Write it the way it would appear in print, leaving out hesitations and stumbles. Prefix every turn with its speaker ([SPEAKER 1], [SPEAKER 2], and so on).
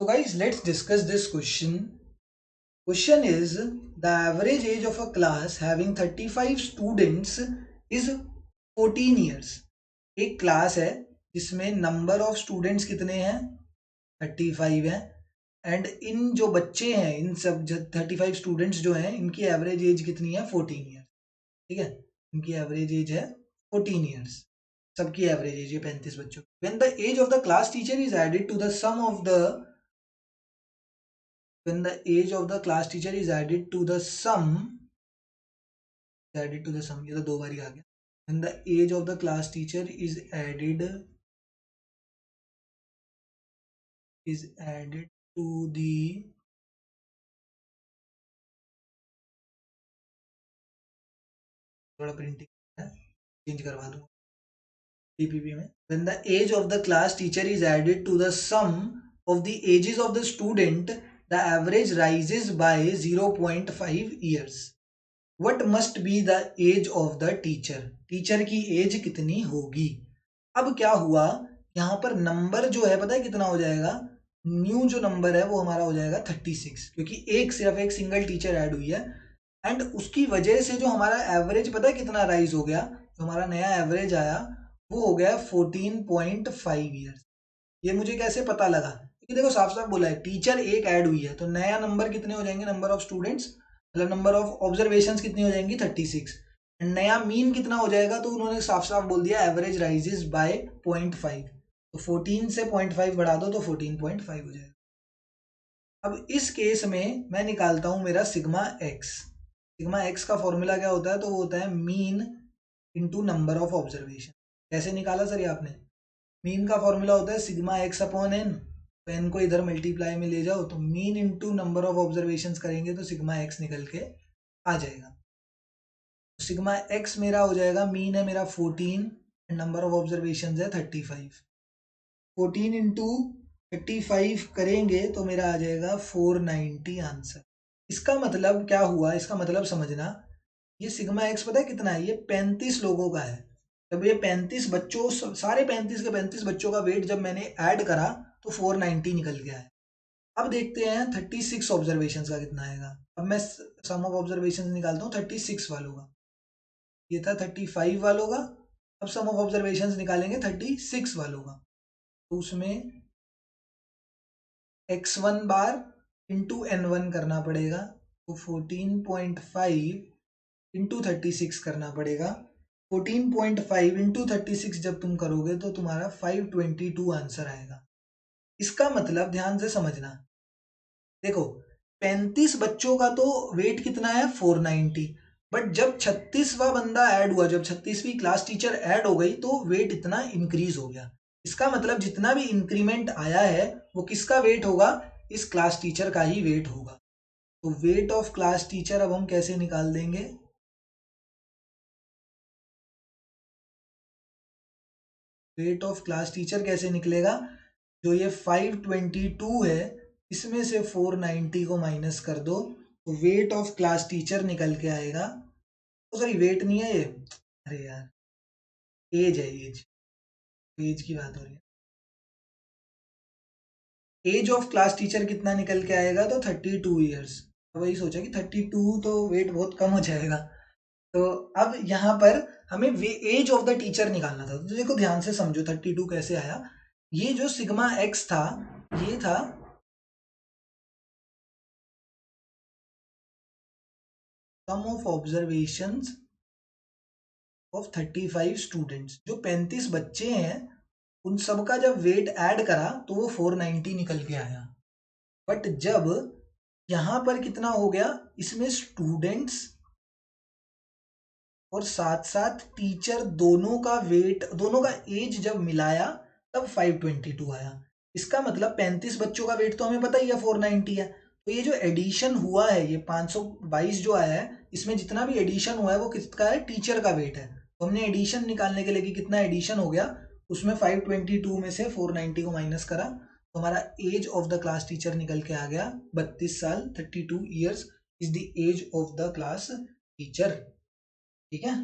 [SPEAKER 1] So guys, let's discuss this question. Question is, the average age of a class having 35 students is 14 years. एक class है जिसमें number of students कितने हैं, 35 हैं, and in जो बच्चे हैं, इन सब 35 स्टूडेंट्स जो हैं, इनकी एवरेज एज कितनी है, 14 ईयर। ठीक है, इनकी एवरेज एज है 14 ईयर्स। सबकी एवरेज एज है 35 बच्चों। When the age of the class teacher is added to the sum of the when the age of the class teacher is added to the sum, ये तो दो बार ही आ गया। when the age of the class teacher is added to the थोड़ा printing change करवा दूँ PPP में। when the age of the class teacher is added to the sum of the ages of the student, the average rises by 0.5 years. What must be the age of the teacher? Teacher की as कितनी होगी? अब क्या हुआ, यहाँ पर number जो है पता है कितना हो जाएगा, न्यू जो नंबर है वो हमारा हो जाएगा 36, क्योंकि सिर्फ एक सिंगल टीचर ऐड हुई है। एंड उसकी वजह से जो हमारा एवरेज पता है कितना राइज हो गया, जो हमारा नया एवरेज आया वो हो गया 14.5 ईयर्स। ये मुझे कैसे पता लगा, क्योंकि देखो साफ साफ बोला है टीचर एक ऐड हुई है, तो नया नंबर कितने हो जाएंगे, नंबर ऑफ स्टूडेंट्स मतलब नंबर ऑफ ऑब्जर्वेशंस कितनी हो जाएंगी 36, नया मीन कितना हो जाएगा, तो उन्होंने साफ साफ बोल दिया एवरेज राइजेस बाय 0.5, तो 14 से 0.5 बढ़ा दो तो 14.5 हो जाएगा। अब इस केस में मैं निकालता हूं मेरा सिग्मा एक्स। सिग्मा एक्स का फॉर्मूला क्या होता है, तो वो होता है mean into number of observation. कैसे निकाला सर ये आपने, मीन का फॉर्मूला होता है सिग्मा एक्स अपॉन एन, तो एन को इधर मल्टीप्लाई में ले जाओ, तो mean into number of observations करेंगे तो सिग्मा एक्स निकल के आ जाएगा। सिग्मा एक्स मेरा हो जाएगा, मीन है मेरा 14 एंड नंबर ऑफ ऑब्जर्वेशंस है 35। 14 इंटू 35 करेंगे तो मेरा आ जाएगा 490 आंसर। इसका मतलब क्या हुआ, इसका मतलब समझना, ये सिग्मा एक्स पता है कितना है, ये 35 लोगों का है। जब ये 35 बच्चों, सारे 35 के 35 बच्चों का वेट जब मैंने ऐड करा तो 490 निकल गया है। अब देखते हैं 36 ऑब्जर्वेशंस का कितना आएगा। अब मैं सम ऑफ ऑब्जर्वेशंस निकालता हूँ 36 वालों का, ये था 35 वालों का। अब सम ऑफ ऑब्जर्वेशंस निकालेंगे 36 वालों का, तो उसमें x1 बार इंटू n1 करना पड़ेगा, तो 14.5 इंटू 36 करना पड़ेगा। 14.5 इंटू 36 जब तुम करोगे तो तुम्हारा 522 आंसर आएगा। इसका मतलब ध्यान से समझना, देखो 35 बच्चों का तो वेट कितना है 490, बट जब 36वां बंदा ऐड हुआ, जब 36वीं क्लास टीचर ऐड हो गई तो वेट इतना इंक्रीज हो गया। इसका मतलब जितना भी इंक्रीमेंट आया है वो किसका वेट होगा, इस क्लास टीचर का ही वेट होगा। तो वेट ऑफ क्लास टीचर अब हम कैसे निकाल देंगे, वेट ऑफ क्लास टीचर कैसे निकलेगा, जो ये 522 है इसमें से 490 को माइनस कर दो तो वेट ऑफ क्लास टीचर निकल के आएगा। तो सॉरी वेट नहीं है ये, अरे यार एज है, एज, एज की बात हो रही है। एज ऑफ क्लास टीचर कितना निकल के आएगा, तो 32 ईयर्स। तो वही सोचा कि 32 तो वेट बहुत कम हो जाएगा। तो अब यहाँ पर हमें एज ऑफ द टीचर निकालना था, तो देखो ध्यान से समझो 32 कैसे आया। ये जो सिग्मा एक्स था, ये था सम ऑफ ऑब्जर्वेशंस ऑफ 35 स्टूडेंट्स, जो 35 बच्चे हैं उन सब का जब वेट ऐड करा तो वो 490 निकल के आया। बट जब यहां पर कितना हो गया, इसमें स्टूडेंट्स और साथ साथ टीचर दोनों का वेट, दोनों का एज जब मिलाया तब 522 आया। इसका मतलब 35 बच्चों का वेट तो हमें पता ही है 490 है, तो ये जो एडिशन हुआ है ये 522 जो आया है, इसमें जितना भी एडिशन हुआ है वो किसका है, टीचर का वेट है। तो हमने एडिशन निकालने के लिए कि कितना एडिशन हो गया, उसमें 522 में से 490 को माइनस करा तो हमारा age of the class teacher निकल के आ गया 32 साल, 32 years is the age of the class teacher. ठीक है।